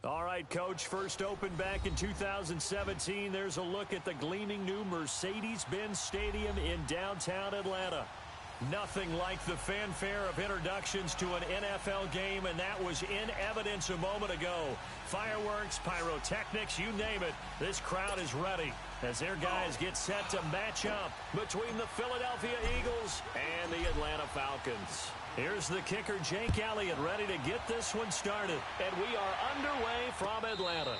All right, Coach, first opened back in 2017. There's a look at the gleaming new Mercedes-Benz Stadium in downtown Atlanta. Nothing like the fanfare of introductions to an NFL game, and that was in evidence a moment ago. Fireworks, pyrotechnics, you name it. This crowd is ready as their guys get set to match up between the Philadelphia Eagles and the Atlanta Falcons. Here's the kicker, Jake Elliott, ready to get this one started. And we are underway from Atlanta.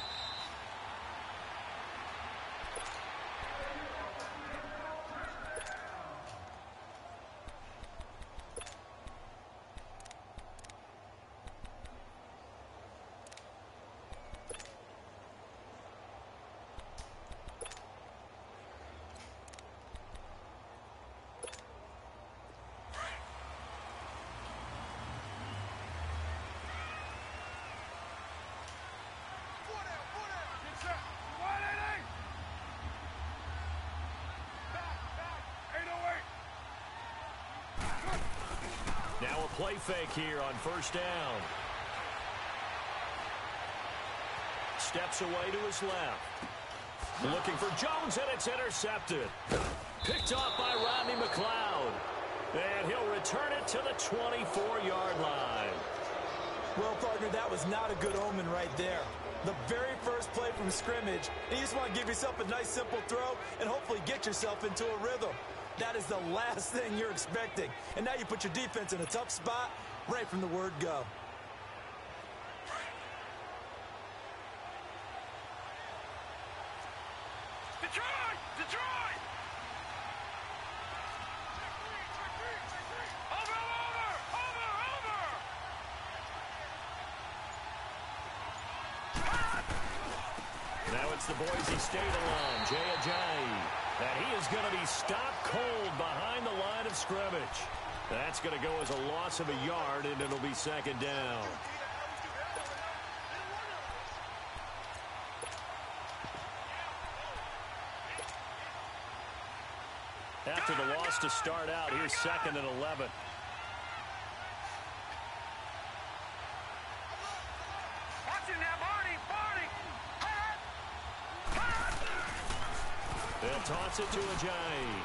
Now a play fake here on first down. Steps away to his left. Looking for Jones, and it's intercepted. Picked off by Rodney McLeod. And he'll return it to the 24-yard line. Well, partner, that was not a good omen right there. The very first play from scrimmage, and you just want to give yourself a nice, simple throw and hopefully get yourself into a rhythm. That is the last thing you're expecting. And now you put your defense in a tough spot right from the word go. Detroit! Detroit! Over! Now it's the Boise State alum, Jay Ajayi. And he is going to be stopped cold behind the line of scrimmage. That's going to go as a loss of a yard, and it'll be second down. After the loss to start out, here's 2nd and 11. They'll toss it to Ajayi.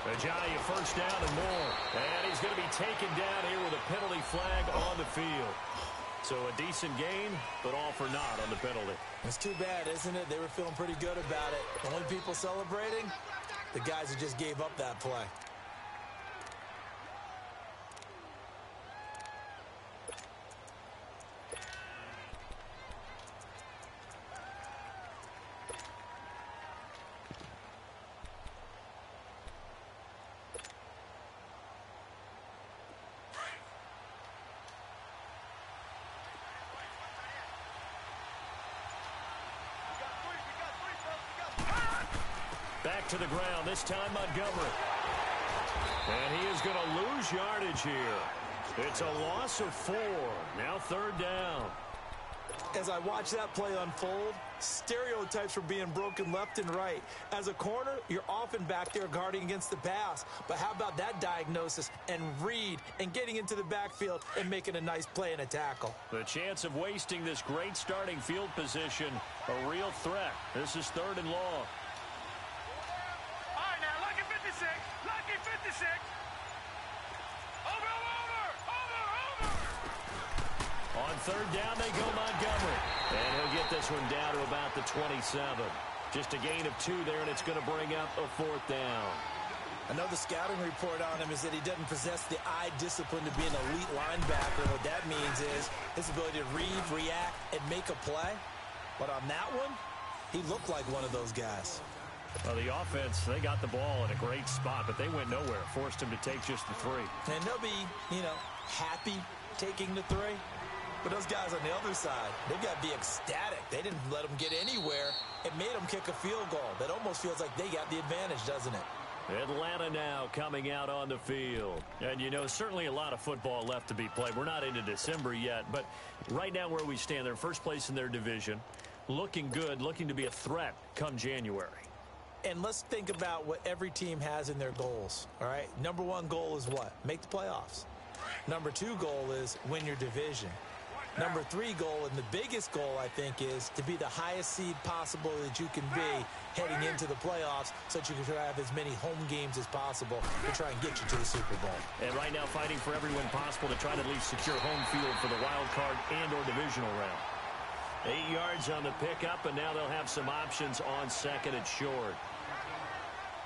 Ajayi first down and more. And he's going to be taken down here with a penalty flag on the field. So a decent gain, but all for naught on the penalty. It's too bad, isn't it? They were feeling pretty good about it. The only people celebrating, the guys who just gave up that play. Back to the ground, this time Montgomery. And he is going to lose yardage here. It's a loss of 4. Now 3rd down. As I watch that play unfold, stereotypes were being broken left and right. As a corner, you're often back there guarding against the pass. But how about that diagnosis and read and getting into the backfield and making a nice play and a tackle? The chance of wasting this great starting field position, a real threat. This is 3rd and long. Lucky 56. Over. On 3rd down, they go Montgomery. And he'll get this one down to about the 27. Just a gain of 2 there, and it's going to bring up a 4th down. I know the scouting report on him is that he doesn't possess the eye discipline to be an elite linebacker. What that means is his ability to read, react, and make a play. But on that one, he looked like one of those guys. Well, the offense, they got the ball in a great spot, but they went nowhere. Forced him to take just the 3. And they'll be, happy taking the 3. But those guys on the other side, they've got to be ecstatic. They didn't let them get anywhere. It made them kick a field goal. That almost feels like they got the advantage, doesn't it? Atlanta now coming out on the field. And, certainly a lot of football left to be played. We're not into December yet, but right now where we stand, they're first place in their division. Looking good, looking to be a threat come January. And let's think about what every team has in their goals, all right? Number 1 goal is what? Make the playoffs. Number 2 goal is win your division. Number 3 goal, and the biggest goal, I think, is to be the highest seed possible that you can be heading into the playoffs so that you can have as many home games as possible to try and get you to the Super Bowl. And right now fighting for every win possible to try to at least secure home field for the wild card and or divisional round. 8 yards on the pickup, and now they'll have some options on second and short.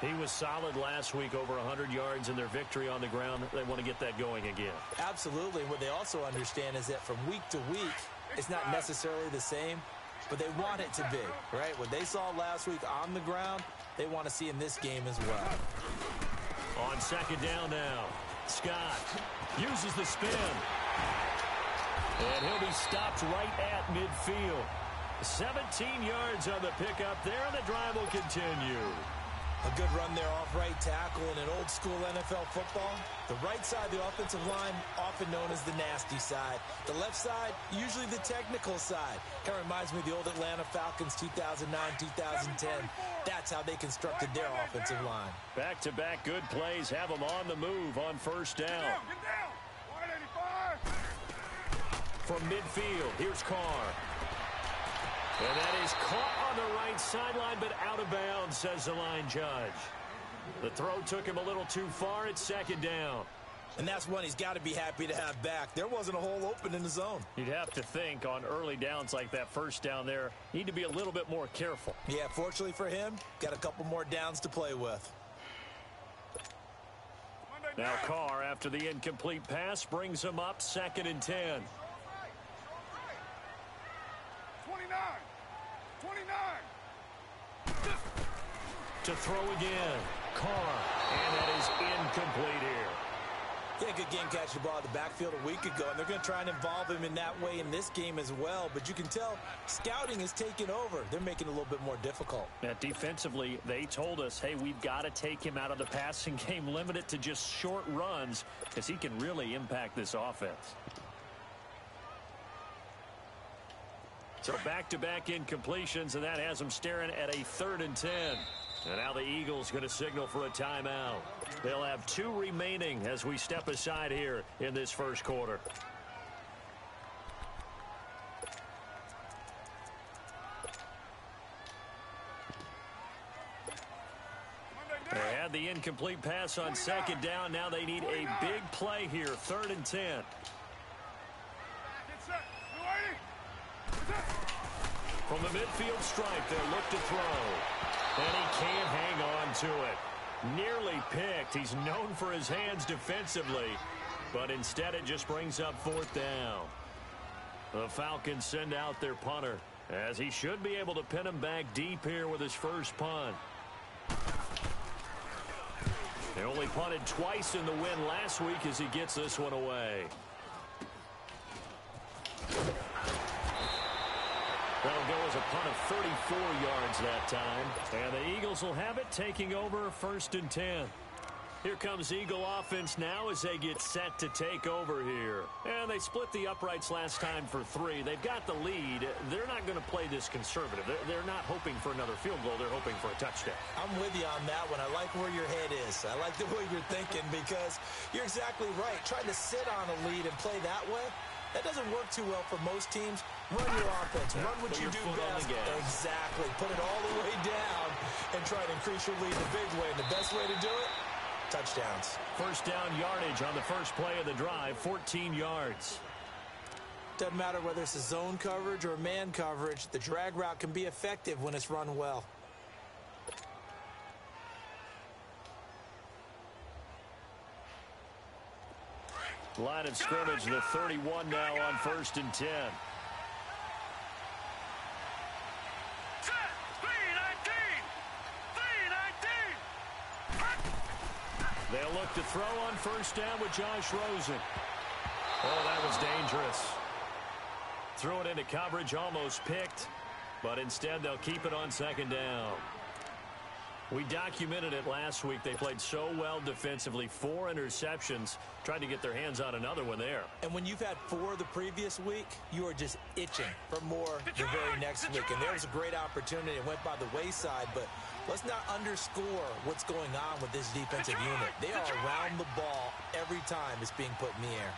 He was solid last week, over 100 yards in their victory on the ground. They want to get that going again. Absolutely. What they also understand is that from week to week, it's not necessarily the same, but they want it to be, right? What they saw last week on the ground, they want to see in this game as well. On second down now, Scott uses the spin. And he'll be stopped right at midfield. 17 yards on the pickup there, and the drive will continue. A good run there off right tackle in an old-school NFL football. The right side of the offensive line, often known as the nasty side. The left side, usually the technical side. Kind of reminds me of the old Atlanta Falcons 2009-2010. That's how they constructed their offensive line. Back-to-back good plays have them on the move on first down. Get down. 185. From midfield, here's Carr. And that is caught on the right sideline, but out of bounds, says the line judge. The throw took him a little too far. It's second down. And that's one he's got to be happy to have back. There wasn't a hole open in the zone. You'd have to think on early downs like that first down there, need to be a little bit more careful. Yeah, fortunately for him, got a couple more downs to play with. Now Carr, after the incomplete pass, brings him up second and 10. 29. 29. To throw again. Carr. And that is incomplete here. Yeah, good game catching the ball at the backfield a week ago, and they're going to try and involve him in that way in this game as well. But you can tell scouting is taking over. They're making it a little bit more difficult. Now, defensively, they told us, hey, we've got to take him out of the passing game, limit it to just short runs, because he can really impact this offense. So back-to-back incompletions, and that has them staring at a 3rd and 10. And now the Eagles going to signal for a timeout. They'll have 2 remaining as we step aside here in this first quarter. They had the incomplete pass on second down. Now they need a big play here, 3rd and 10. Get set. From the midfield stripe, they'll look to throw. And he can't hang on to it. Nearly picked. He's known for his hands defensively, but instead it just brings up 4th down. The Falcons send out their punter, as he should be able to pin him back deep here with his first punt. They only punted twice in the win last week as he gets this one away. That'll go as a punt of 34 yards that time. And the Eagles will have it, taking over 1st and 10. Here comes Eagle offense now as they get set to take over here. And they split the uprights last time for 3. They've got the lead. They're not going to play this conservative. They're not hoping for another field goal. They're hoping for a touchdown. I'm with you on that one. I like where your head is. I like the way you're thinking, because you're exactly right. Trying to sit on a lead and play that way, that doesn't work too well for most teams. Run your offense. Run what you do best. Exactly. Put it all the way down and try to increase your lead the big way. And the best way to do it, touchdowns. First down yardage on the first play of the drive, 14 yards. Doesn't matter whether it's a zone coverage or man coverage, the drag route can be effective when it's run well. Line of scrimmage, the 31 now on 1st and 10. They'll look to throw on first down with Josh Rosen. Oh, that was dangerous. Threw it into coverage, almost picked, but instead they'll keep it on second down. We documented it last week. They played so well defensively. 4 interceptions. Tried to get their hands on another one there. And when you've had 4 the previous week, you are just itching for more the very next week. And there was a great opportunity. It went by the wayside, but let's not underscore what's going on with this defensive unit. They are around the ball every time it's being put in the air.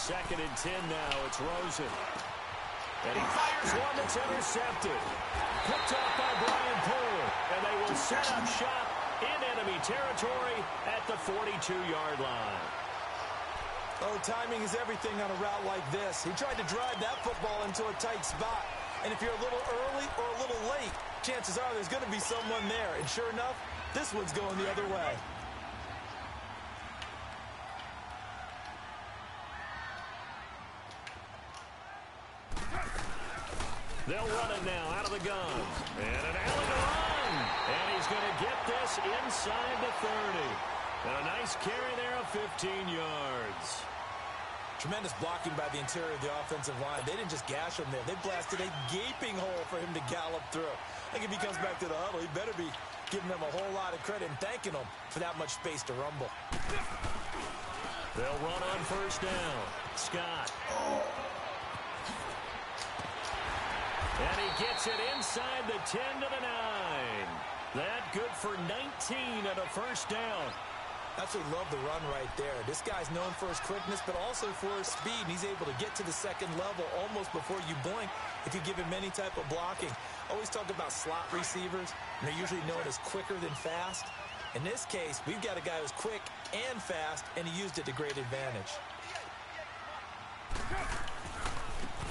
2nd and 10 now. It's Rosen. And he fires one that's intercepted. Picked off by Brian Poole. And they will set up shop in enemy territory at the 42-yard line. Oh, timing is everything on a route like this. He tried to drive that football into a tight spot. And if you're a little early or a little late, chances are there's going to be someone there. And sure enough, this one's going the other way. They'll run it now out of the gun. And an alley to run. And he's going to get this inside the 30. And a nice carry there of 15 yards. Tremendous blocking by the interior of the offensive line. They didn't just gash him there. They blasted a gaping hole for him to gallop through. I think if he comes back to the huddle, he better be giving them a whole lot of credit and thanking them for that much space to rumble. They'll run on first down. Scott. And he gets it inside the 10 to the 9. That good for 19 and a first down. Absolutely love the run right there. This guy's known for his quickness, but also for his speed. And he's able to get to the second level almost before you blink if you give him any type of blocking. Always talk about slot receivers, and they're usually known as quicker than fast. In this case, we've got a guy who's quick and fast, and he used it to great advantage.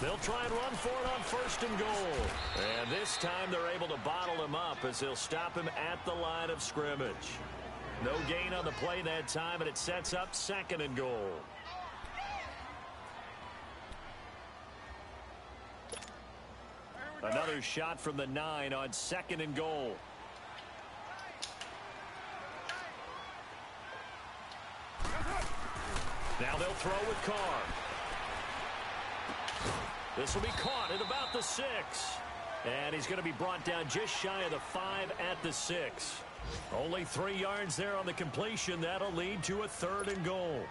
They'll try and run for it on first and goal. And this time they're able to bottle him up as they'll stop him at the line of scrimmage. No gain on the play that time, and it sets up 2nd and goal. Another shot from the 9 on 2nd and goal. Now they'll throw with Carr. This will be caught at about the 6. And he's going to be brought down just shy of the 5 at the 6. Only 3 yards there on the completion. That'll lead to a 3rd and goal.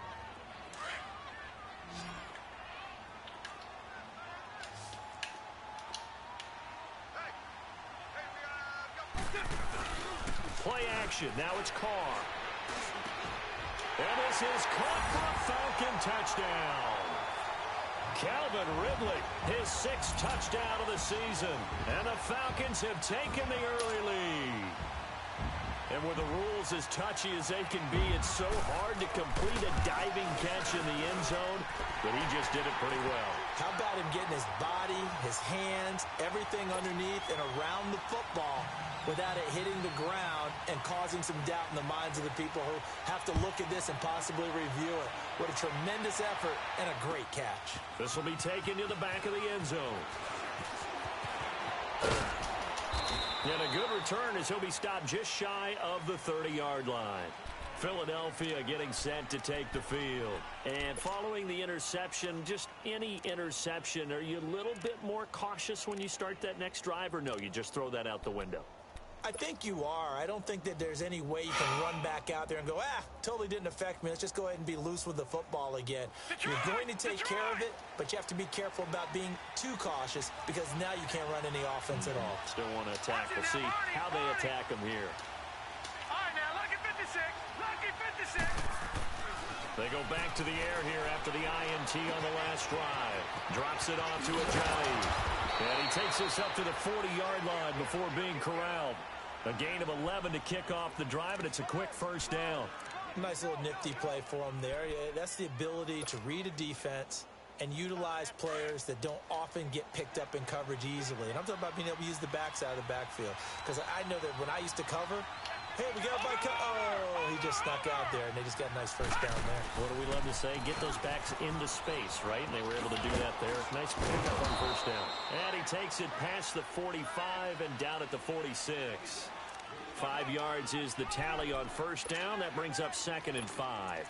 Play action. Now it's Carr. And this is caught for a Falcon touchdown. Calvin Ridley, his 6th touchdown of the season. And the Falcons have taken the early lead. And with the rules as touchy as they can be, it's so hard to complete a diving catch in the end zone, but he just did it pretty well. How about him getting his body, his hands, everything underneath and around the football without it hitting the ground and causing some doubt in the minds of the people who have to look at this and possibly review it. What a tremendous effort and a great catch. This will be taken to the back of the end zone. And a good return as he'll be stopped just shy of the 30-yard line. Philadelphia getting set to take the field. And following the interception, just any interception, are you a little bit more cautious when you start that next drive, or no, you just throw that out the window? I think you are. I don't think that there's any way you can run back out there and go, totally didn't affect me. Let's just go ahead and be loose with the football again. You're going to take care of it, but you have to be careful about being too cautious because now you can't run any offense at all. Still want to attack. We'll see how they attack him here. All right, now, lucky 56. Lucky 56. They go back to the air here after the INT on the last drive. Drops it off to Ajayi. And he takes us up to the 40-yard line before being corralled. A gain of 11 to kick off the drive, and it's a quick first down. Nice little nifty play for him there. That's the ability to read a defense and utilize players that don't often get picked up in coverage easily. And I'm talking about being able to use the backside of the backfield. Because I know that when I used to cover, hey, we got by he just snuck out there, and they just got a nice first down there. What do we love to say? Get those backs into space, right? And they were able to do that there. Nice pickup on first down. And he takes it past the 45 and down at the 46. 5 yards is the tally on first down. That brings up 2nd and 5.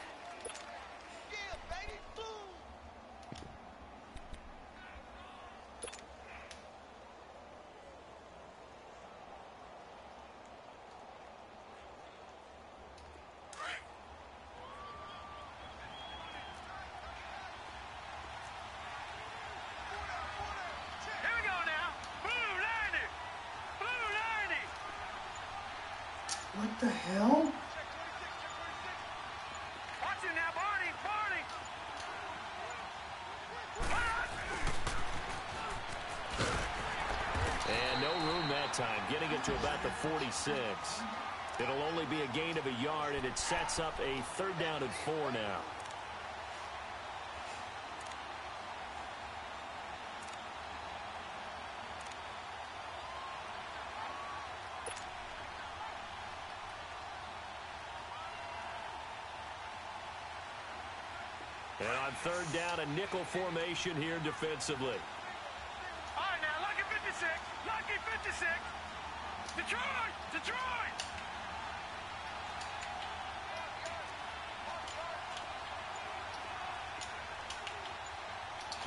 What the hell? Watch it now, Barney. Barney. time, getting it to about the 46. It'll only be a gain of a yard, and it sets up a 3rd down and 4 now. And on 3rd down, a nickel formation here defensively. All right, now, lucky 56. Lucky 56. Detroit! Detroit!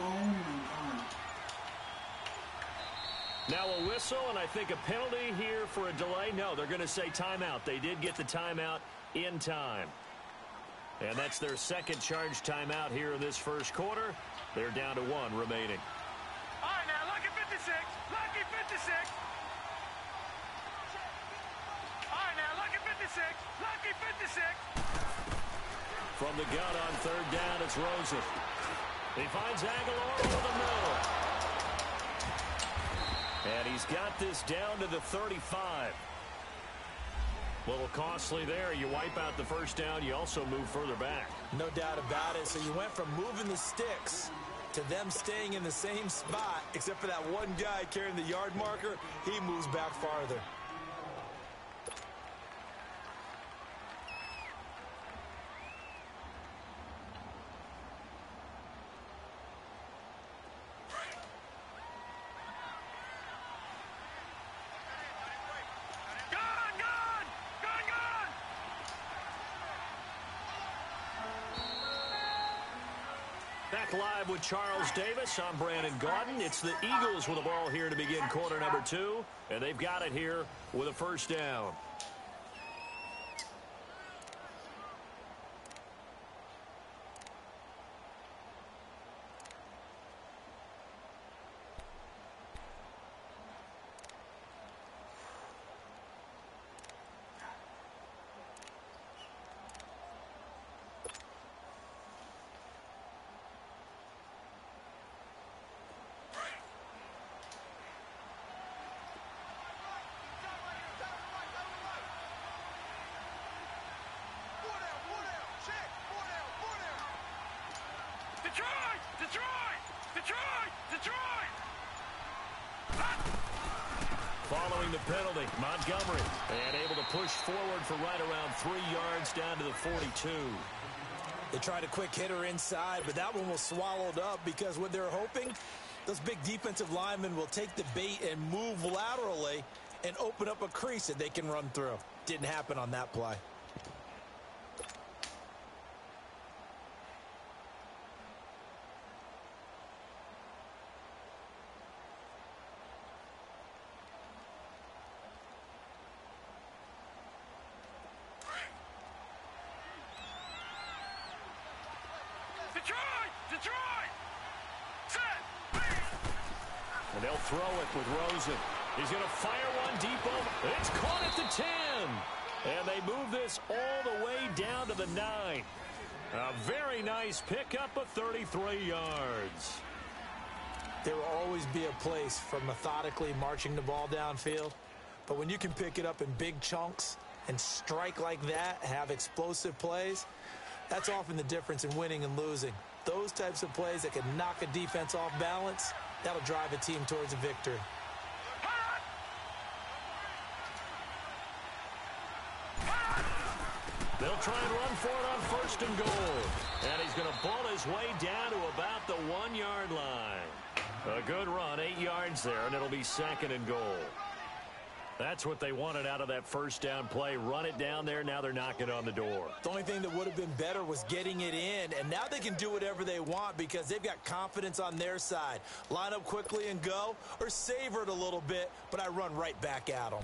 Oh, my God. Now a whistle, and I think a penalty here for a delay. No, they're going to say timeout. They did get the timeout in time. And that's their 2nd charge timeout here in this 1st quarter. They're down to 1 remaining. All right, now, lucky 56. Lucky 56. All right, now, lucky 56. Lucky 56. From the gun on 3rd down, it's Rosen. He finds Aguilar over the middle. And he's got this down to the 35. A little costly there. You wipe out the 1st down. You also move further back. No doubt about it. So you went from moving the sticks to them staying in the same spot, except for that one guy carrying the yard marker. He moves back farther. Back live with Charles Davis. I'm Brandon Gaudin. It's the Eagles with the ball here to begin quarter number 2. And they've got it here with a 1st down. Detroit! Detroit! Detroit! Detroit! Following the penalty, Montgomery, and able to push forward for right around 3 yards down to the 42. They tried a quick hitter inside, but that one was swallowed up because what they're hoping, those big defensive linemen will take the bait and move laterally and open up a crease that they can run through. Didn't happen on that play. Detroit! Detroit! Set! And they'll throw it with Rosen. He's going to fire one deep over. It's caught at the 10. And they move this all the way down to the 9. A very nice pickup of 33 yards. There will always be a place for methodically marching the ball downfield. But when you can pick it up in big chunks and strike like that, have explosive plays, that's often the difference in winning and losing. Those types of plays that can knock a defense off balance, that'll drive a team towards a victory. They'll try and run for it on 1st and goal. And he's going to ball his way down to about the 1-yard line. A good run, 8 yards there, and it'll be 2nd and goal. That's what they wanted out of that 1st down play. Run it down there. Now they're knocking on the door. The only thing that would have been better was getting it in, and now they can do whatever they want because they've got confidence on their side. Line up quickly and go, or savor it a little bit, but I run right back at them.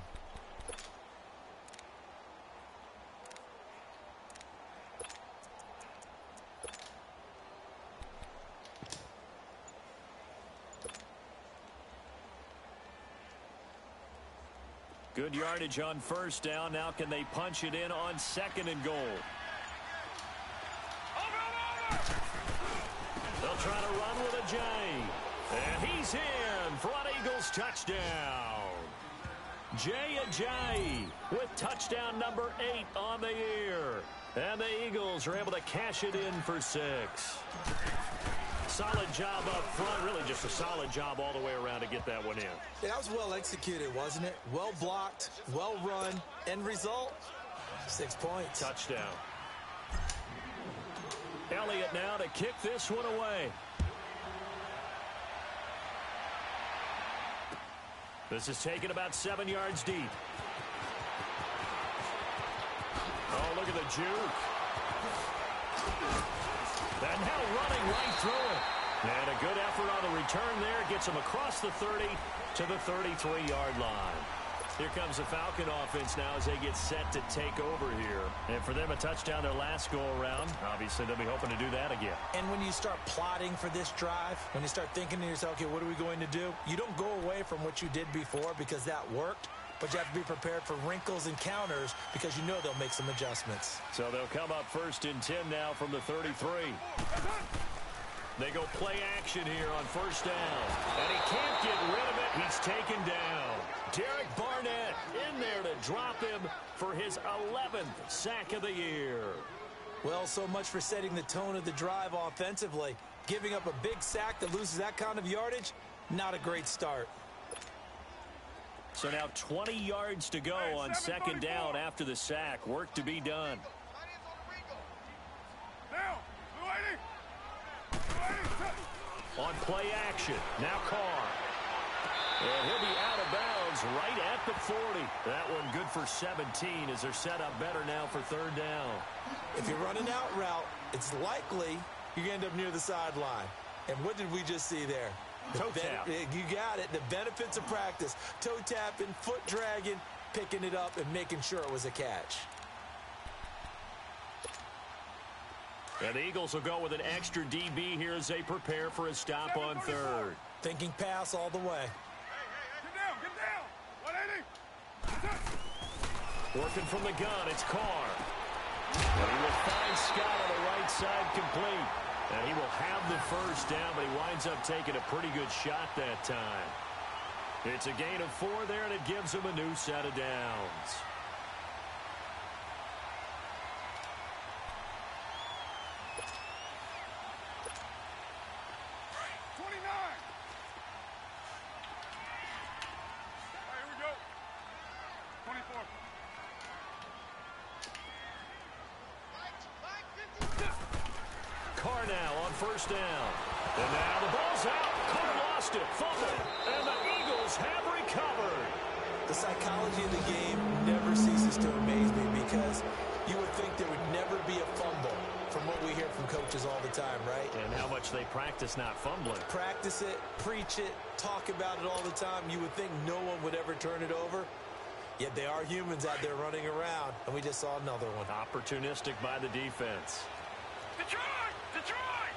Good yardage on 1st down. Now can they punch it in on 2nd and goal? They'll try to run with a J. And he's in. Front Eagles touchdown. Jay Ajayi with touchdown number 8 on the year. And the Eagles are able to cash it in for 6. Solid job up front. Really just a solid job all the way around to get that one in. Yeah, that was well executed, wasn't it? Well blocked, well run. End result, 6 points. Touchdown. Elliott now to kick this one away. This is taken about 7 yards deep. Oh, look at the juke. And now running right through it. And a good effort on the return there. Gets him across the 30 to the 33-yard line. Here comes the Falcon offense now as they get set to take over here. And for them, a touchdown their last go-around. Obviously, they'll be hoping to do that again. And when you start plotting for this drive, when you start thinking to yourself, okay, what are we going to do? You don't go away from what you did before because that worked. But you have to be prepared for wrinkles and counters because you know they'll make some adjustments. So they'll come up 1st and 10 now from the 33. They go play action here on 1st down. And he can't get rid of it. He's taken down. Derek Barnett in there to drop him for his 11th sack of the year. Well, so much for setting the tone of the drive offensively. Giving up a big sack that loses that kind of yardage, not a great start. So now 20 yards to go on 2nd down after the sack. Work to be done. On play action, now Carr. And he'll be out of bounds right at the 40. That one good for 17 as they're set up better now for 3rd down. If you're running out route, it's likely you end up near the sideline. And what did we just see there? Toe tap. You got it. The benefits of practice. Toe tapping, foot dragging, picking it up, and making sure it was a catch. And the Eagles will go with an extra DB here as they prepare for a stop on 3rd. Thinking pass all the way. Get down. 180. Working from the gun, it's Carr. And he will find Scott on the right side complete. And he will have the 1st down, but he winds up taking a pretty good shot that time. It's a gain of 4 there, and it gives him a new set of downs. Carr now on 1st down. And now the ball's out. Carr lost it. Fumble. And the Eagles have recovered. The psychology of the game never ceases to amaze me because you would think there would never be a fumble from what we hear from coaches all the time, right? And how much they practice not fumbling. Practice it, preach it, talk about it all the time. You would think no one would ever turn it over. Yet they are humans out there running around, and we just saw another one. Opportunistic by the defense. Detroit! Detroit!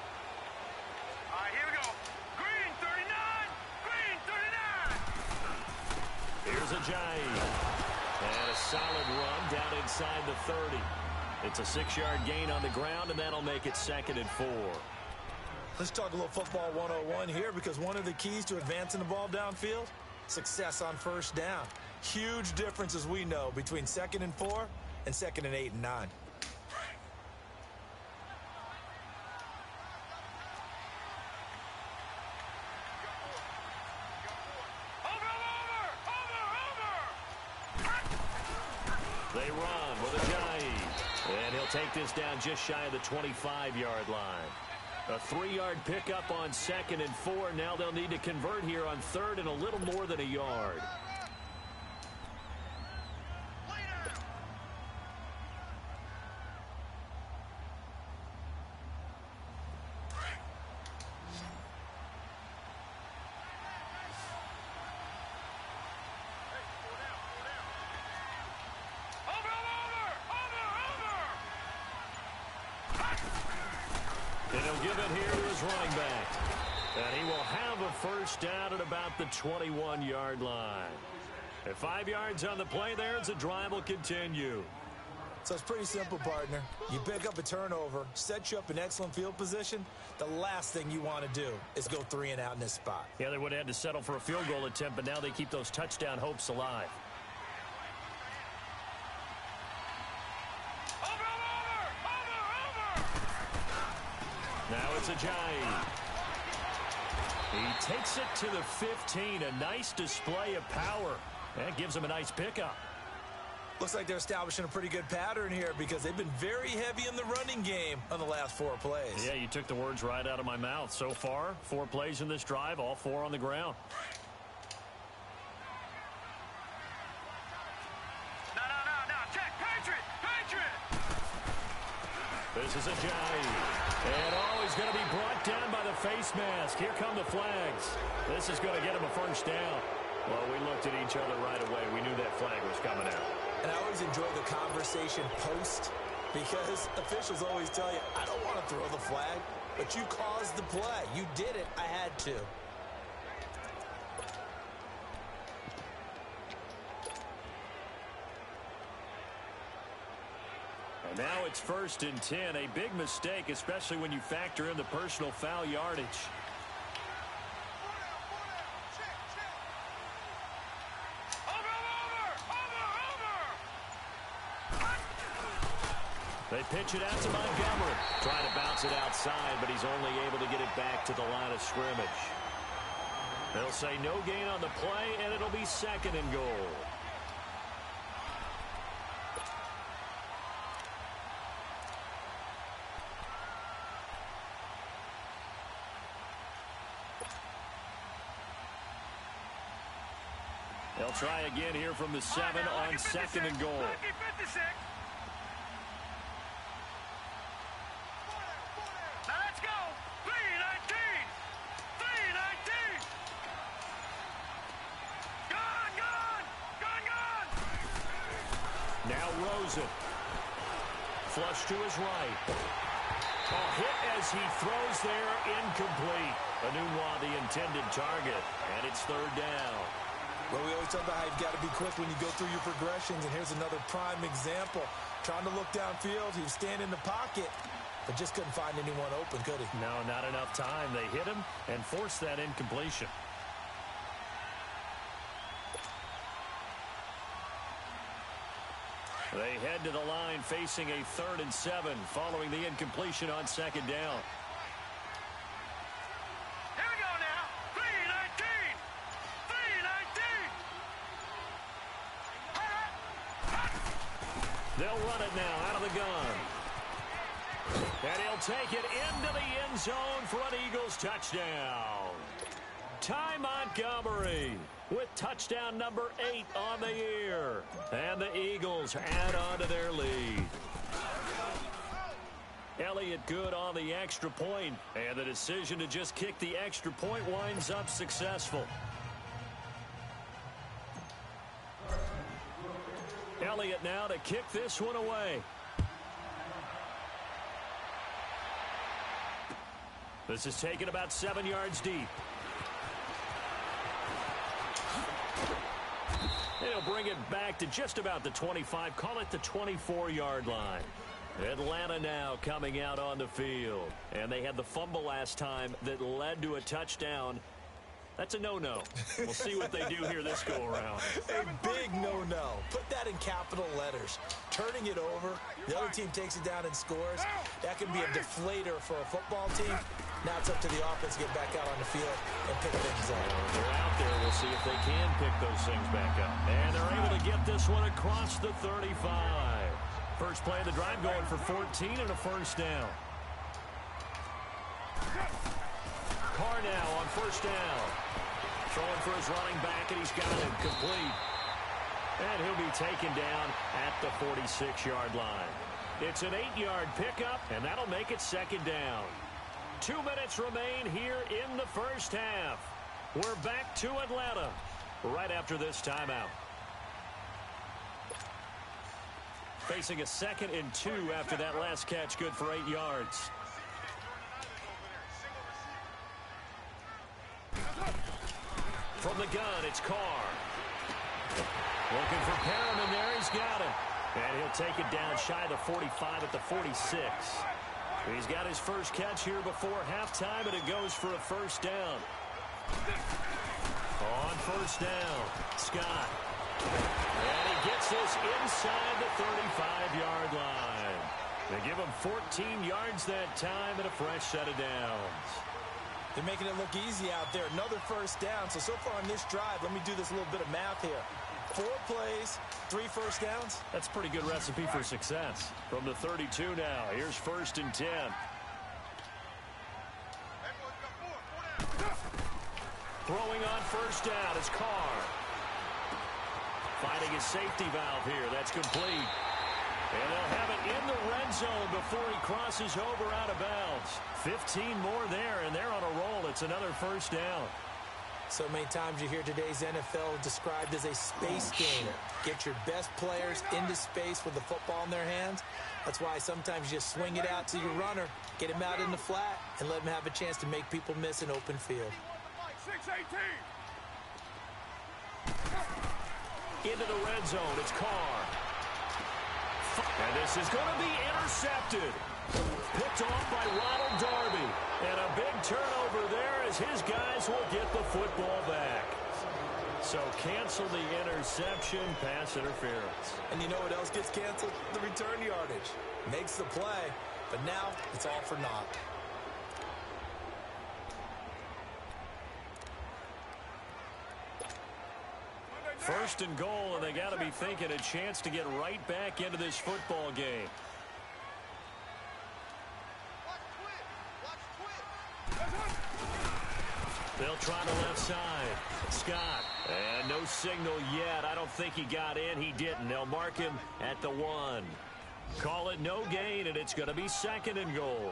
All right, here we go. Green 39! Green 39! Here's Ajayi. And a solid run down inside the 30. It's a 6-yard gain on the ground, and that'll make it 2nd and 4. Let's talk a little football 101 here because one of the keys to advancing the ball downfield, success on 1st down. Huge difference, as we know, between 2nd and 4 and 2nd and 8 and 9. They run with Ajayi. And he'll take this down just shy of the 25-yard line. A 3-yard pickup on 2nd and 4. Now they'll need to convert here on 3rd and a little more than a yard. And he'll give it here to his running back. And he will have a 1st down at about the 21-yard line. At 5 yards on the play there, as the drive will continue. So it's pretty simple, partner. You pick up a turnover, set you up in excellent field position. The last thing you want to do is go 3 and out in this spot. Yeah, they would have had to settle for a field goal attempt, but now they keep those touchdown hopes alive. Now it's Ajayi. He takes it to the 15. A nice display of power. That gives him a nice pickup. Looks like they're establishing a pretty good pattern here because they've been very heavy in the running game on the last 4 plays. Yeah, you took the words right out of my mouth. So far, 4 plays in this drive, all 4 on the ground. No, check, Patriot! This is Ajayi. And he's going to be brought down by the face mask. Here come the flags. This is going to get him a first down. Well, we looked at each other right away. We knew that flag was coming out. And I always enjoy the conversation post because officials always tell you, I don't want to throw the flag, but you caused the play. You did it. I had to. And now it's 1st and 10. A big mistake, especially when you factor in the personal foul yardage. They pitch it out to Montgomery. Trying to bounce it outside, but he's only able to get it back to the line of scrimmage. They'll say no gain on the play, and it'll be 2nd and goal. They'll try again here from the 7 on 2nd and goal. Flush to his right. Hit as he throws there, incomplete. Anunwa the intended target, and it's 3rd down. Well, we always talk about how you've got to be quick when you go through your progressions, and here's another prime example. Trying to look downfield, he was standing in the pocket, but just couldn't find anyone open, could he? No, not enough time. They hit him and forced that incompletion. They head to the line facing a 3rd and 7 following the incompletion on 2nd down. Here we go now. 3-19. 3-19. They'll run it now out of the gun. And he'll take it into the end zone for an Eagles touchdown. Ty Montgomery with touchdown number 8 on the year. And the Eagles add on to their lead. Elliott good on the extra point, and the decision to just kick the extra point winds up successful. Elliott now to kick this one away. This is taken about 7 yards deep. They'll bring it back to just about the 25, call it the 24-yard line. Atlanta now coming out on the field. And they had the fumble last time that led to a touchdown. That's a no-no. We'll see what they do here this go-around. A big no-no. Put that in capital letters. Turning it over, the other team takes it down and scores. That can be a deflator for a football team. Now it's up to the offense to get back out on the field and pick things up. They're out there. We'll see if they can pick those things back up. And they're able to get this one across the 35. First play of the drive going for 14 and a first down. Carr now on first down. Throwing for his running back, and he's got it complete. And he'll be taken down at the 46-yard line. It's an 8-yard pickup, and that'll make it 2nd down. 2 minutes remain here in the first half. We're back to Atlanta right after this timeout. Facing a 2nd and 2 after that last catch, good for 8 yards. From the gun, it's Carr. Looking for Perriman there. He's got it. And he'll take it down shy of the 45 at the 46. He's got his first catch here before halftime, and it goes for a first down. On first down, Scott. And he gets this inside the 35-yard line. They give him 14 yards that time and a fresh set of downs. They're making it look easy out there. Another first down. So far on this drive, let me do this little bit of math here. 4 plays, 3 first downs. That's a pretty good recipe for success. From the 32 now, here's 1st and 10. Throwing on first down is Carr. Finding his safety valve here. That's complete. And they'll have it in the red zone before he crosses over out of bounds. 15 more there, and they're on a roll. It's another first down. So many times you hear today's NFL described as a space game. Get your best players into space with the football in their hands. That's why sometimes you just swing it out to your runner, get him out in the flat, and let him have a chance to make people miss an open field. 6-18. Into the red zone, it's Carr. And this is going to be intercepted. Picked off by Ronald Darby. And a big turnover there as his guys will get the football back. So cancel the interception, pass interference. And you know what else gets canceled? The return yardage. Makes the play, but now it's all for naught. First and goal, and they got to be thinking a chance to get right back into this football game. They'll try the left side. Scott. And no signal yet. I don't think he got in. He didn't. They'll mark him at the 1. Call it no gain, and it's going to be 2nd and goal.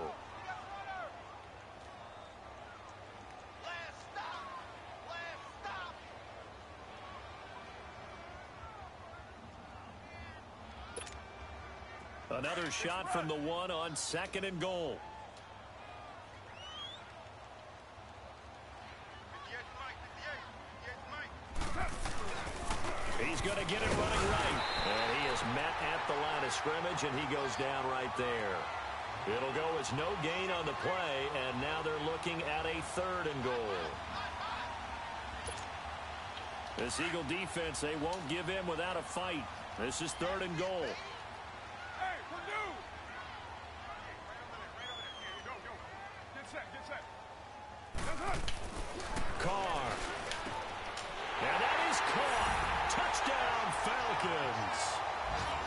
Another shot from the 1 on 2nd and goal. He's going to get it running right. And he is met at the line of scrimmage, and he goes down right there. It'll go as no gain on the play, and now they're looking at a 3rd and goal. This Eagle defense, they won't give in without a fight. This is 3rd and goal. Carr. And that is caught. Touchdown, Falcons.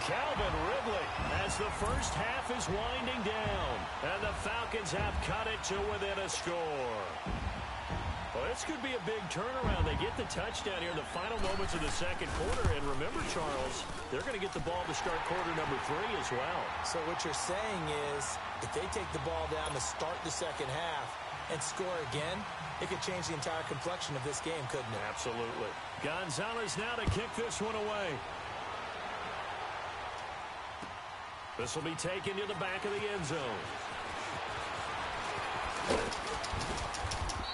Calvin Ridley as the first half is winding down. And the Falcons have cut it to within a score. Well, this could be a big turnaround. They get the touchdown here in the final moments of the 2nd quarter. And remember, Charles, they're going to get the ball to start quarter number 3 as well. So what you're saying is if they take the ball down to start the 2nd half and score again, it could change the entire complexion of this game, couldn't it? Absolutely. Gonzalez now to kick this one away. This will be taken to the back of the end zone.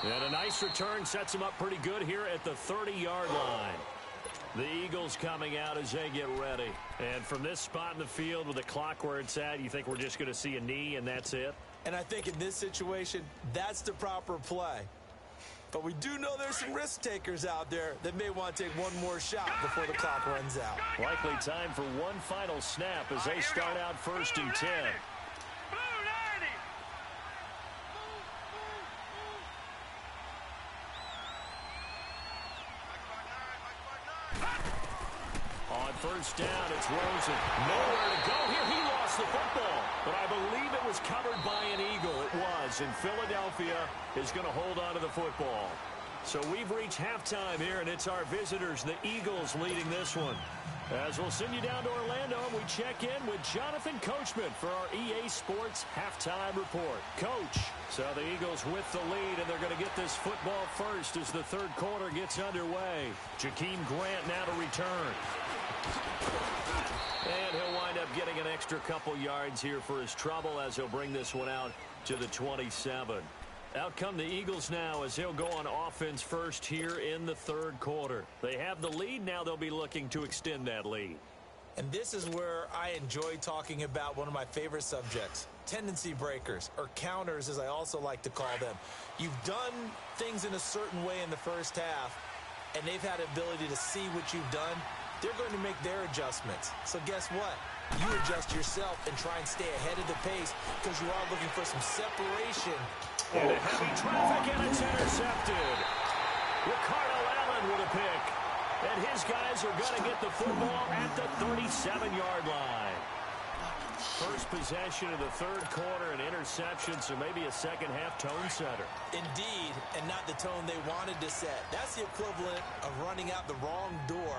And a nice return sets him up pretty good here at the 30-yard line. The Eagles coming out as they get ready. And from this spot in the field with the clock where it's at, you think we're just going to see a knee and that's it? And I think in this situation, that's the proper play. But we do know there's some risk takers out there that may want to take one more shot before the clock runs out. Likely time for one final snap as they start out 1st and 10. On 1st down, it's Rosen. Nowhere to go here. He lost the football. But I believe it was covered by an Eagle. It was. And Philadelphia is going to hold on to the football. So we've reached halftime here, and it's our visitors, the Eagles, leading this one. As we'll send you down to Orlando, we check in with Jonathan Coachman for our EA Sports Halftime Report. Coach, so the Eagles with the lead, and they're going to get this football first as the 3rd quarter gets underway. Jakeem Grant now to return. And he'll wind up getting an extra couple yards here for his trouble as he'll bring this one out to the 27. Out come the Eagles now as they'll go on offense first here in the 3rd quarter. They have the lead. Now they'll be looking to extend that lead. And this is where I enjoy talking about one of my favorite subjects, tendency breakers, or counters as I also like to call them. You've done things in a certain way in the first half, and they've had the ability to see what you've done. They're going to make their adjustments. So guess what? you adjust yourself and try and stay ahead of the pace because you are looking for some separation. Into heavy traffic, and it's intercepted. Ricardo Allen with a pick. And his guys are going to get the football at the 37-yard line. First possession of the third quarter, an interception, so maybe a second-half tone setter. Indeed, and not the tone they wanted to set. That's the equivalent of running out the wrong door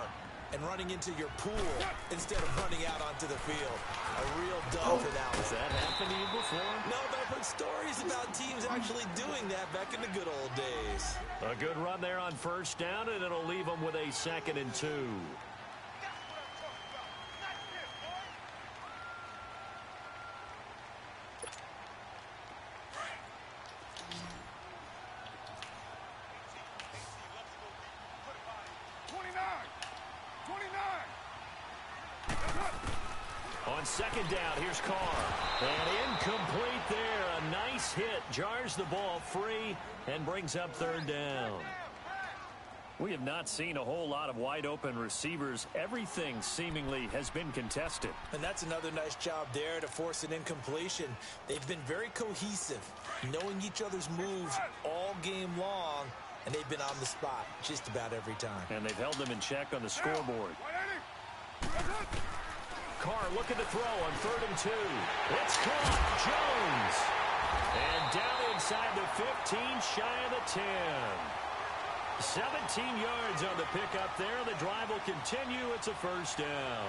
and running into your pool instead of running out onto the field. A real dub for that one. Has that happened to you before? No, but I've heard stories about teams actually doing that back in the good old days. A good run there on first down, and it'll leave them with a 2nd and 2. On second down, here's Carr. And incomplete there. A nice hit. Jars the ball free and brings up third down. We have not seen a whole lot of wide-open receivers. Everything seemingly has been contested. And that's another nice job there to force an incompletion. They've been very cohesive, knowing each other's moves all game long, and they've been on the spot just about every time. And they've held them in check on the scoreboard. Carr looking to throw on 3rd and 2. It's caught. Jones. And down inside the 15, shy of the 10. 17 yards on the pickup there. The drive will continue. It's a first down.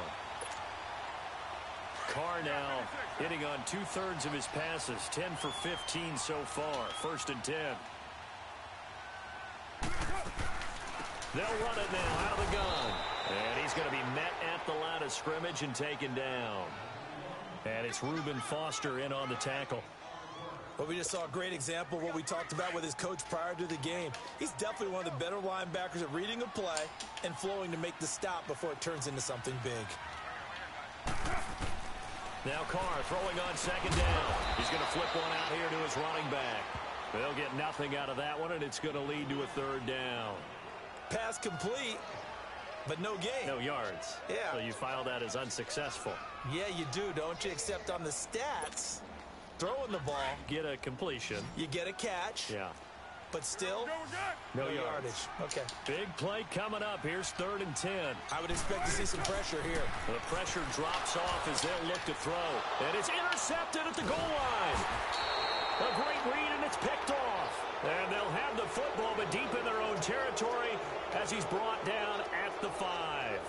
Carr now hitting on 2/3 of his passes. 10 for 15 so far. 1st and 10. They'll run it now out of the gun. And he's going to be met at the line of scrimmage and taken down. And it's Reuben Foster in on the tackle. Well, we just saw a great example of what we talked about with his coach prior to the game. He's definitely one of the better linebackers at reading a play and flowing to make the stop before it turns into something big. Now Carr throwing on 2nd down. He's going to flip one out here to his running back. They'll get nothing out of that one, and it's going to lead to a 3rd down. Pass complete, but no gain. No yards. Yeah. So you file that as unsuccessful. Yeah, you do, don't you? Except on the stats, throwing the ball, Get a completion. you get a catch, Yeah. but still, No yardage. Okay. Big play coming up. Here's 3rd and 10. I would expect to see some pressure here. The pressure drops off as they'll look to throw. And it's intercepted at the goal line. A great read, and it's picked off. And they'll have the football, but deep in their own territory as he's brought down at the 5.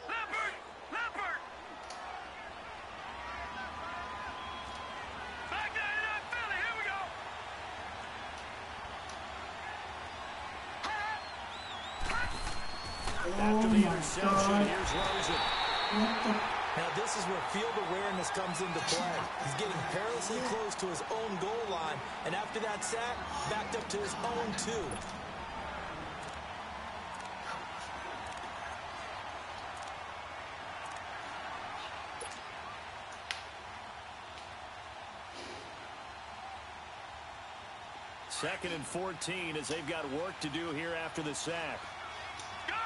Leopard! Back down in that Philly, here we go! After the interception, here's Rosen. Now, this is where field awareness comes into play. He's getting perilously close to his own goal line, and after that sack, backed up to his own 2. Second and 14 as they've got work to do here after the sack. Gun!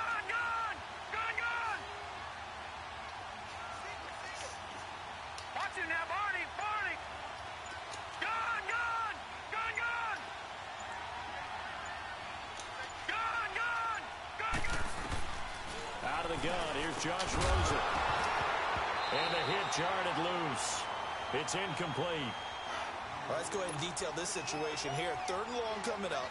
Watch it now, Barney! Gun! Out of the gun, here's Josh Rosen. And the hit jarred it loose. It's incomplete. All right, let's go ahead and detail this situation here. 3rd and long coming up,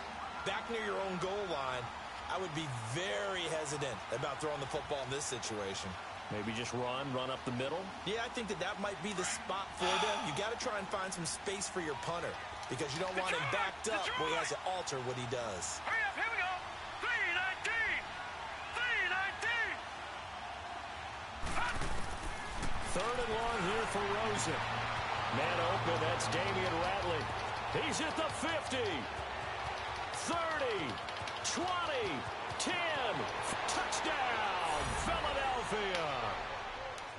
back near your own goal line. I would be very hesitant about throwing the football in this situation. Maybe just run up the middle. Yeah, I think that might be the spot for them. You got to try and find some space for your punter because you don't want him backed up where he has to alter what he does. Hurry up, here we go! 3-19! 3rd and long here for Rosen. Man open, that's Damian Ratley. He's at the 50, 30, 20, 10. Touchdown, Philadelphia.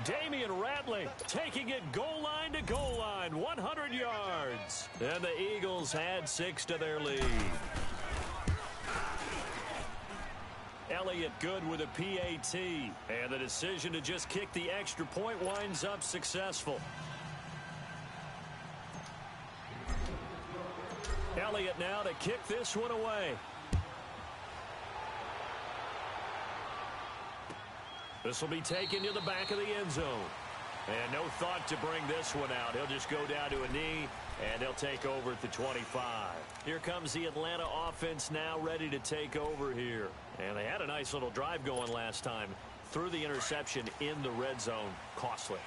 Damian Ratley taking it goal line to goal line, 100 yards. And the Eagles add 6 to their lead. Elliott good with a PAT. And the decision to just kick the extra point winds up successful. Elliott now to kick this one away. This will be taken to the back of the end zone. And no thought to bring this one out. He'll just go down to a knee, and they'll take over at the 25. Here comes the Atlanta offense now ready to take over here. And they had a nice little drive going last time. Threw the interception in the red zone. Costly.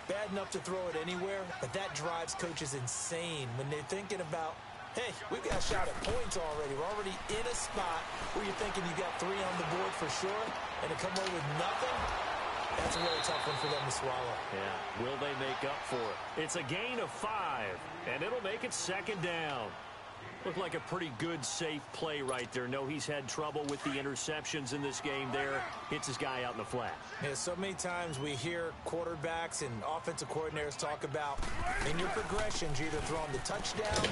Bad enough to throw it anywhere, but that drives coaches insane when they're thinking about, hey, we've got a shot at points already. We're already in a spot where you're thinking you got 3 on the board for sure, and to come away with nothing, that's a really tough one for them to swallow. Yeah, will they make up for it? It's a gain of 5, and it'll make it second down. Looked like a pretty good, safe play right there. No, he's had trouble with the interceptions in this game there. Hits his guy out in the flat. Yeah, so many times we hear quarterbacks and offensive coordinators talk about in your progressions, you're either throwing the touchdown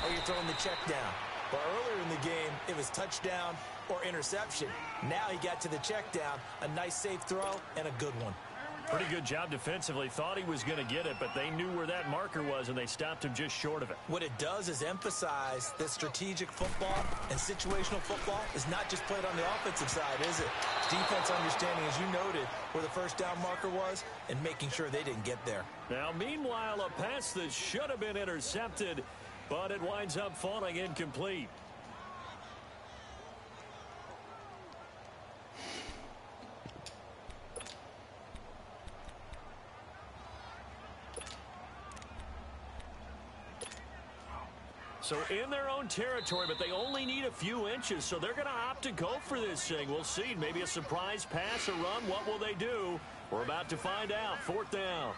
or you're throwing the check down. But earlier in the game, it was touchdown or interception. Now he got to the check down, a nice safe throw, and a good one. Pretty good job defensively. Thought he was going to get it, but they knew where that marker was, and they stopped him just short of it. What it does is emphasize that strategic football and situational football is not just played on the offensive side, is it? Defense understanding, as you noted, where the first down marker was and making sure they didn't get there. Now, meanwhile, a pass that should have been intercepted, but it winds up falling incomplete. So in their own territory, but they only need a few inches, so they're going to opt to go for this thing. We'll see. Maybe a surprise pass, a run. What will they do? We're about to find out. 4th down.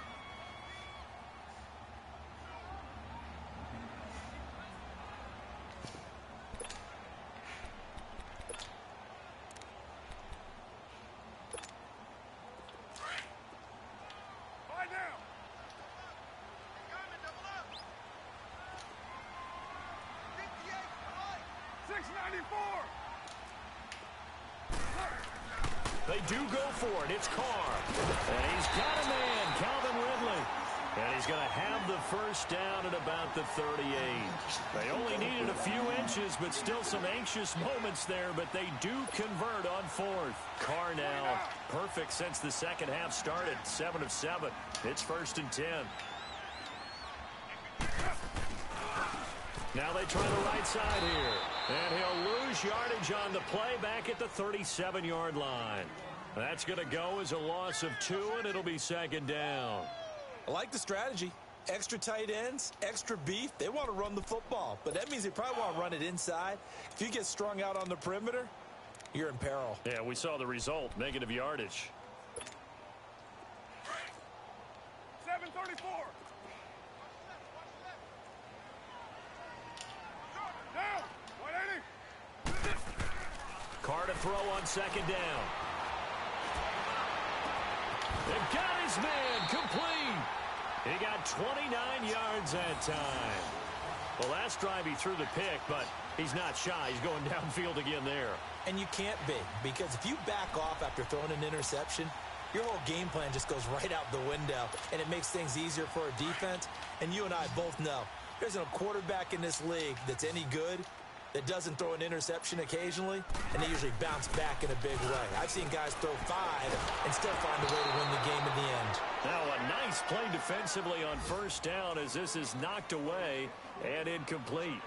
They do go for it. It's Carr. And he's got a man, Calvin Ridley. And he's going to have the first down at about the 38. They only needed a few inches, but still some anxious moments there. But they do convert on 4th. Carr now perfect since the second half started. 7 of 7. It's 1st and 10. Now they try the right side here. And he'll lose yardage on the play back at the 37-yard line. That's going to go as a loss of 2, and it'll be second down. I like the strategy. Extra tight ends, extra beef. They want to run the football, but that means they probably want to run it inside. If you get strung out on the perimeter, you're in peril. Yeah, we saw the result, negative yardage. 734. Carr to throw on second down. They've got his man complete. He got 29 yards that time. Well, last drive he threw the pick, but he's not shy. He's going downfield again there. And you can't be, because if you back off after throwing an interception, your whole game plan just goes right out the window, and it makes things easier for a defense. And you and I both know there's no quarterback in this league that's any good that doesn't throw an interception occasionally, and they usually bounce back in a big way. I've seen guys throw 5 and still find a way to win the game in the end. Now a nice play defensively on first down as this is knocked away and incomplete.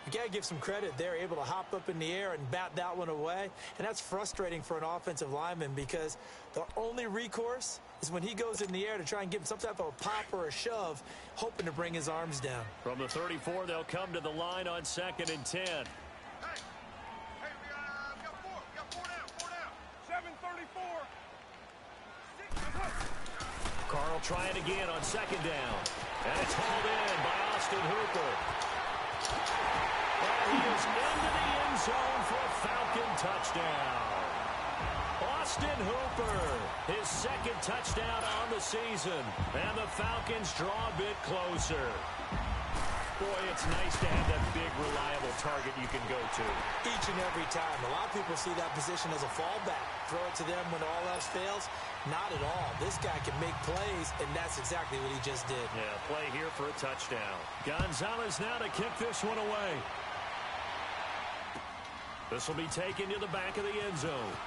You got to give some credit. They're able to hop up in the air and bat that one away, and that's frustrating for an offensive lineman because the only recourse is when he goes in the air to try and give him some type of a pop or a shove, hoping to bring his arms down. From the 34, they'll come to the line on 2nd and 10. Hey, we got 4 down. 734. Carr will try it again on second down. And it's hauled in by Austin Hooper. And he is into the end zone for a Falcon touchdown. Austin Hooper, his second touchdown on the season. And the Falcons draw a bit closer. Boy, it's nice to have that big, reliable target you can go to. Each and every time. A lot of people see that position as a fallback. Throw it to them when all else fails. Not at all. This guy can make plays, and that's exactly what he just did. Yeah, play here for a touchdown. Gonzalez now to kick this one away. This will be taken to the back of the end zone.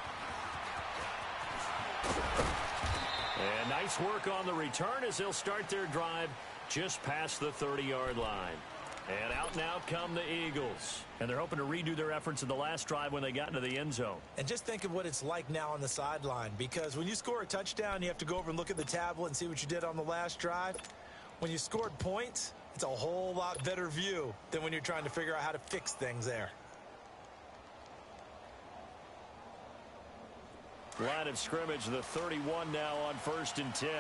And nice work on the return as they'll start their drive just past the 30-yard line. And out now come the Eagles. And they're hoping to redo their efforts in the last drive when they got into the end zone. And just think of what it's like now on the sideline, because when you score a touchdown, you have to go over and look at the tablet and see what you did on the last drive. When you scored points, it's a whole lot better view than when you're trying to figure out how to fix things there. Line of scrimmage, the 31 now on 1st and 10.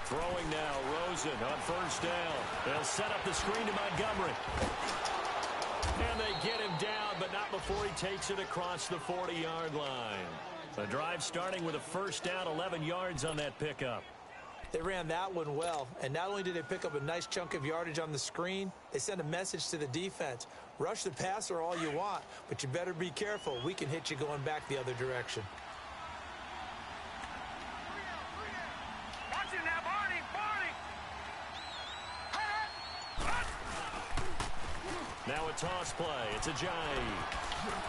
Throwing now, Rosen on 1st down. They'll set up the screen to Montgomery. And they get him down, but not before he takes it across the 40-yard line. The drive starting with a 1st down, 11 yards on that pickup. They ran that one well, and not only did they pick up a nice chunk of yardage on the screen, they sent a message to the defense. Rush the passer all you want, but you better be careful. We can hit you going back the other direction. Watch it now, Barney! Now a toss play. It's Ajayi.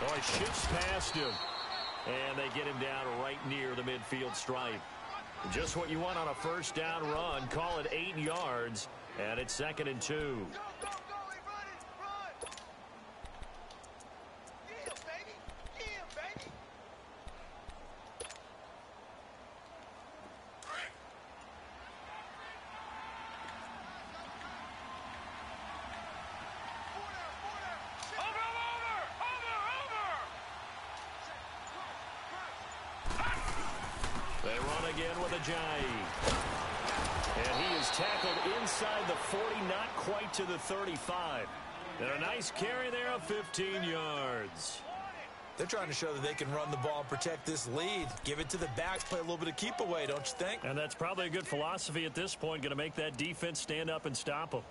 Oh, he shifts past him. And they get him down right near the midfield stripe. Just what you want on a 1st down run. Call it 8 yards. And it's 2nd and 2. They run again with Ajayi. And he is tackled inside the 40, not quite to the 35. And a nice carry there of 15 yards. They're trying to show that they can run the ball and protect this lead. Give it to the backs, play a little bit of keep away, don't you think? And that's probably a good philosophy at this point, going to make that defense stand up and stop them.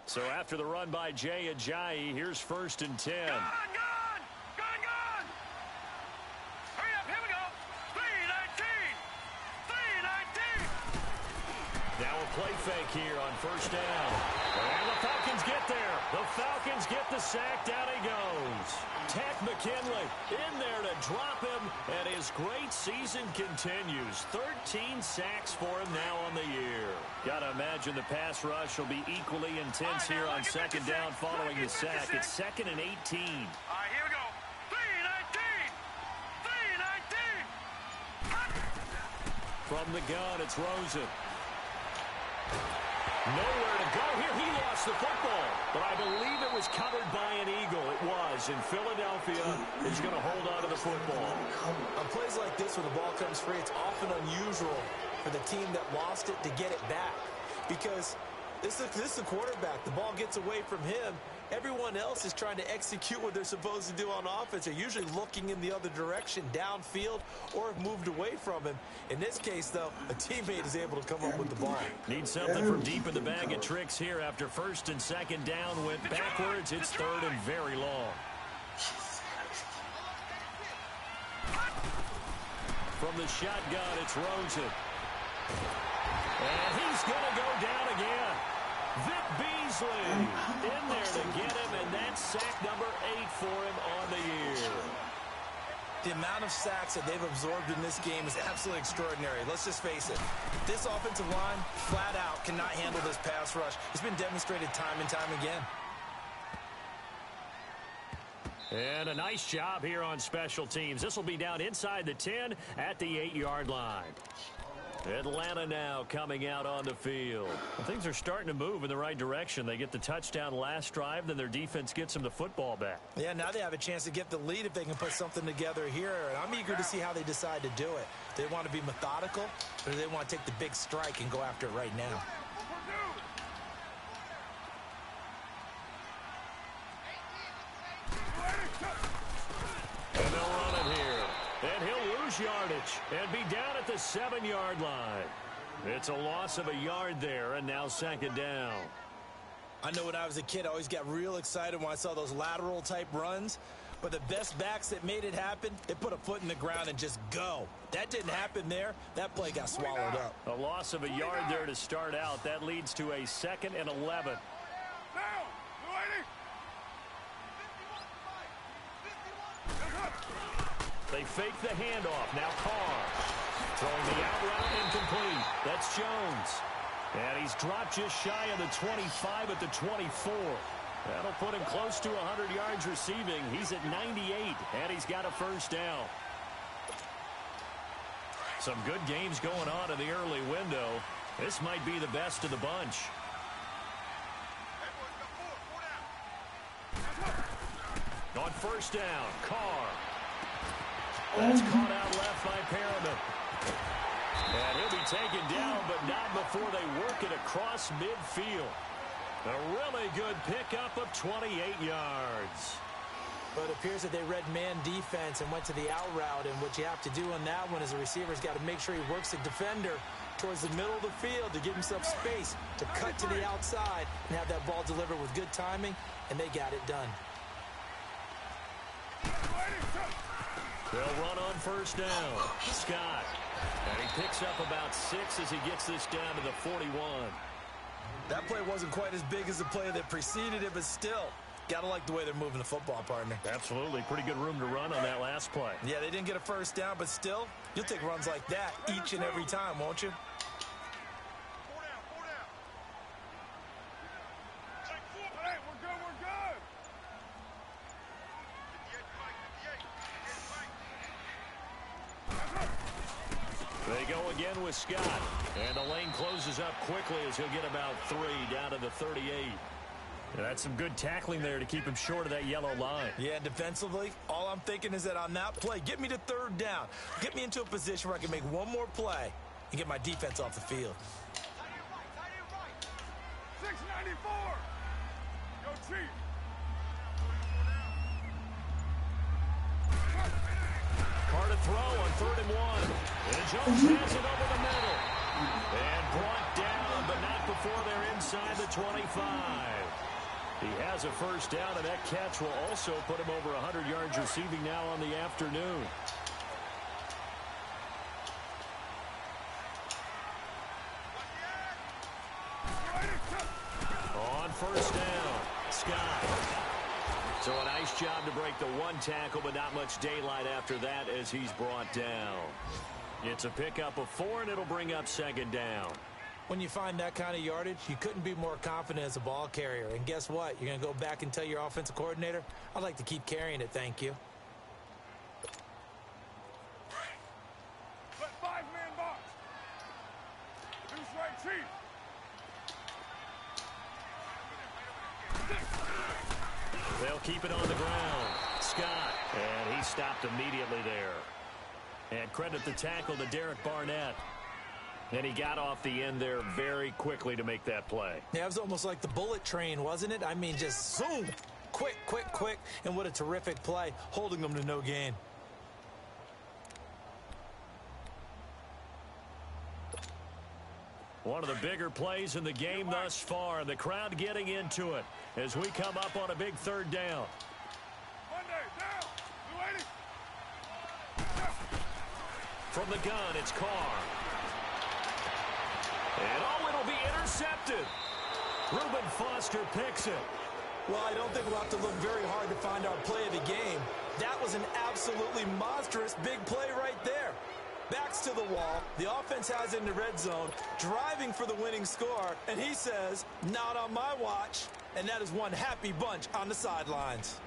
So after the run by Jay Ajayi, here's 1st and 10. Gone! Hurry up, here we go! 3:19! Now a play fake here on 1st down. And the Falcons get there. The Falcons get the sack. Down he goes. Tack McKinley in there to drop him. And his great season continues. 13 sacks for him now on the year. Got to imagine the pass rush will be equally intense here on 2nd down following the sack. It's 2nd and 18. All right, here we go. 3:19! From the gun, it's Rosen. Nowhere to go here. He lost the football, but I believe it was covered by an Eagle. It was, and Philadelphia is going to hold on to the football. On plays like this where the ball comes free, it's often unusual for the team that lost it to get it back, because this is the quarterback. The ball gets away from him. Everyone else is trying to execute what they're supposed to do on offense. They're usually looking in the other direction, downfield, or have moved away from him. In this case, though, a teammate is able to come up with the ball. Need something from deep in the bag of tricks here after 1st and 2nd down. Went backwards. It's 3rd and very long. From the shotgun, it's Rosen. And he's going to go down again. Vic Beasley in there to get him, and that's sack number 8 for him on the year. The amount of sacks that they've absorbed in this game is absolutely extraordinary. Let's just face it. This offensive line, flat out, cannot handle this pass rush. It's been demonstrated time and time again. And a nice job here on special teams. This will be down inside the 10 at the 8-yard line. Atlanta now coming out on the field. Well, things are starting to move in the right direction. They get the touchdown last drive, then their defense gets them the football back. Yeah, now they have a chance to get the lead if they can put something together here. And I'm eager to see how they decide to do it. Do they want to be methodical, or do they want to take the big strike and go after it right now? And they'll run it here. And he'll lose yardage and be down at the 7-yard line. It's a loss of a yard there, and now second down. I know when I was a kid, I always got real excited when I saw those lateral-type runs. But the best backs that made it happen, they put a foot in the ground and just go. That didn't happen there. That play got swallowed up. A loss of a yard there to start out. That leads to a 2nd and 11. They fake the handoff. Now Carr. Throwing the out route incomplete. That's Jones. And he's dropped just shy of the 25 at the 24. That'll put him close to 100 yards receiving. He's at 98, and he's got a first down. Some good games going on in the early window. This might be the best of the bunch. On first down, Carr. That's caught out left by Perriman. And he'll be taken down, but not before they work it across midfield. A really good pickup of 28 yards. But it appears that they read man defense and went to the out route. And what you have to do on that one is the receiver's got to make sure he works the defender towards the middle of the field to give himself space to cut to the outside and have that ball delivered with good timing, and they got it done. They'll run on first down. Scott. And he picks up about 6 as he gets this down to the 41. That play wasn't quite as big as the play that preceded it, but still, got to like the way they're moving the football, partner. Absolutely. Pretty good room to run on that last play. Yeah, they didn't get a first down, but still, you'll take runs like that each and every time, won't you? They go again with Scott. And the lane closes up quickly as he'll get about 3 down to the 38. That's some good tackling there to keep him short of that yellow line. Yeah, defensively, all I'm thinking is that on that play, get me to third down. Get me into a position where I can make one more play and get my defense off the field. 694. Go Chief. Carr to throw on 3rd and 1. And Jones has it over the middle. And brought down, but not before they're inside the 25. He has a first down, and that catch will also put him over 100 yards receiving now on the afternoon. On first down, Scott. So a nice job to break the 1 tackle, but not much daylight after that as he's brought down. It's a pickup of 4, and it'll bring up 2nd down. When you find that kind of yardage, you couldn't be more confident as a ball carrier. And guess what? You're going to go back and tell your offensive coordinator, I'd like to keep carrying it, thank you. Let 5-man box. Deuce right, Chief. They'll keep it on the ground. Scott. And he stopped immediately there. And credit the tackle to Derek Barnett. And he got off the end there very quickly to make that play. Yeah, it was almost like the bullet train, wasn't it? I mean, just zoom. Quick, quick, quick. And what a terrific play, holding them to no gain. One of the bigger plays in the game thus far. The crowd getting into it as we come up on a big 3rd down. Monday, down. 280. From the gun, it's Carr. And it'll be intercepted. Reuben Foster picks it. Well, I don't think we'll have to look very hard to find our play of the game. That was an absolutely monstrous big play right there. Backs to the wall. The offense has it in the red zone, driving for the winning score. And he says, not on my watch. And that is one happy bunch on the sidelines.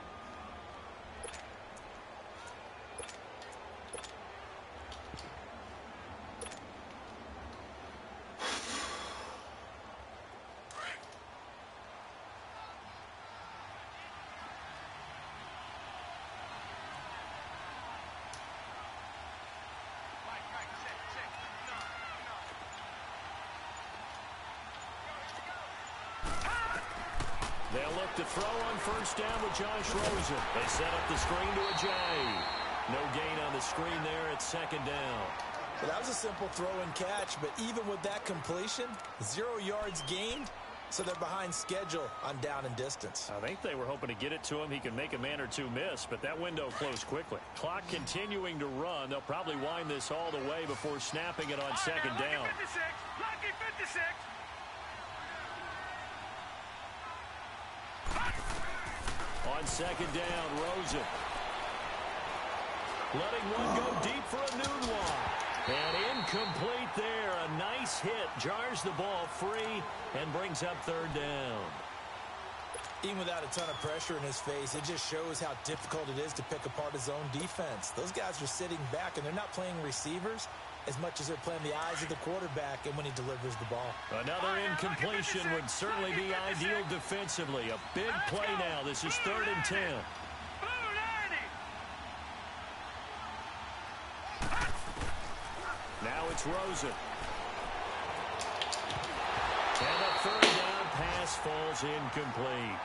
They'll look to throw on first down with Josh Rosen. They set up the screen to Ajay. No gain on the screen there at second down. Well, that was a simple throw and catch, but even with that completion, 0 yards gained, so they're behind schedule on down and distance. I think they were hoping to get it to him. He can make a man or two miss, but that window closed quickly. Clock continuing to run. They'll probably wind this all the way before snapping it on second down. Lucky 56. On second down, Rosen. Letting one go deep for a noon one. And incomplete there. A nice hit. Jars the ball free and brings up third down. Even without a ton of pressure in his face, it just shows how difficult it is to pick apart his own defense. Those guys are sitting back, and they're not playing receivers as much as they're playing the eyes of the quarterback and when he delivers the ball. Another incompletion would certainly be ideal defensively. A big play now. This is 3rd and 10. Now it's Rosen. And a third down pass falls incomplete.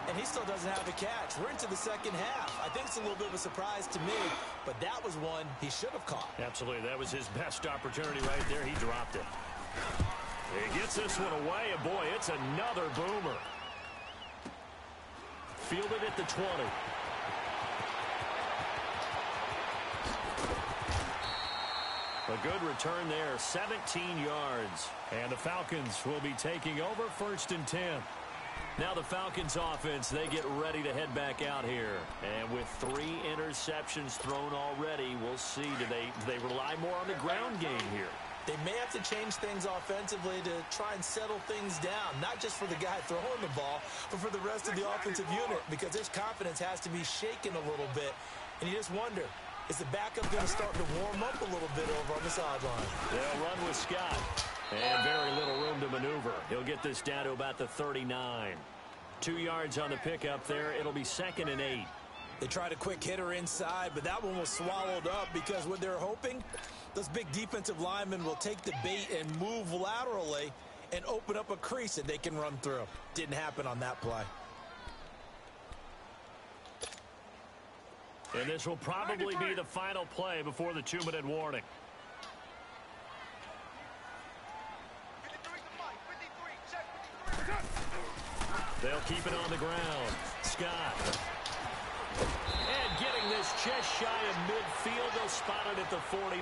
And he still doesn't have a catch. We're into the second half. I think it's a little bit of a surprise to me, but that was one he should have caught. Absolutely. That was his best opportunity right there. He dropped it. He gets this one away, and boy, it's another boomer. Fielded at the 20. A good return there, 17 yards. And the Falcons will be taking over 1st and 10. Now the Falcons offense, they get ready to head back out here. And with 3 interceptions thrown already, we'll see. Do they rely more on the ground game here? They may have to change things offensively to try and settle things down, not just for the guy throwing the ball, but for the rest of the offensive unit, because his confidence has to be shaken a little bit. And you just wonder, is the backup going to start to warm up a little bit over on the sideline? They'll run with Scott. And very little room to maneuver. He'll get this down to about the 39. 2 yards on the pickup there. It'll be 2nd and 8. They tried a quick hitter inside, but that one was swallowed up because what they're hoping, those big defensive linemen will take the bait and move laterally and open up a crease that they can run through. Didn't happen on that play. And this will probably be the final play before the 2-minute warning. They'll keep it on the ground. Scott. And getting this just shy of midfield. They'll spot it at the 49.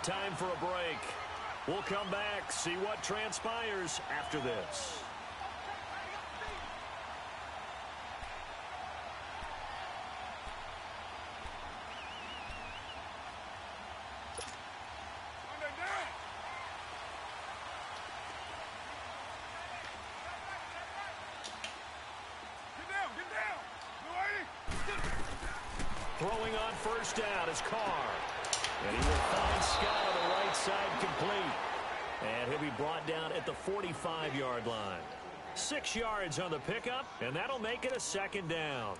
Time for a break. We'll come back, see what transpires after this. Throwing on first down is Carr. And he will find Scott on the right side complete. And he'll be brought down at the 45-yard line. 6 yards on the pickup, and that'll make it a 2nd down.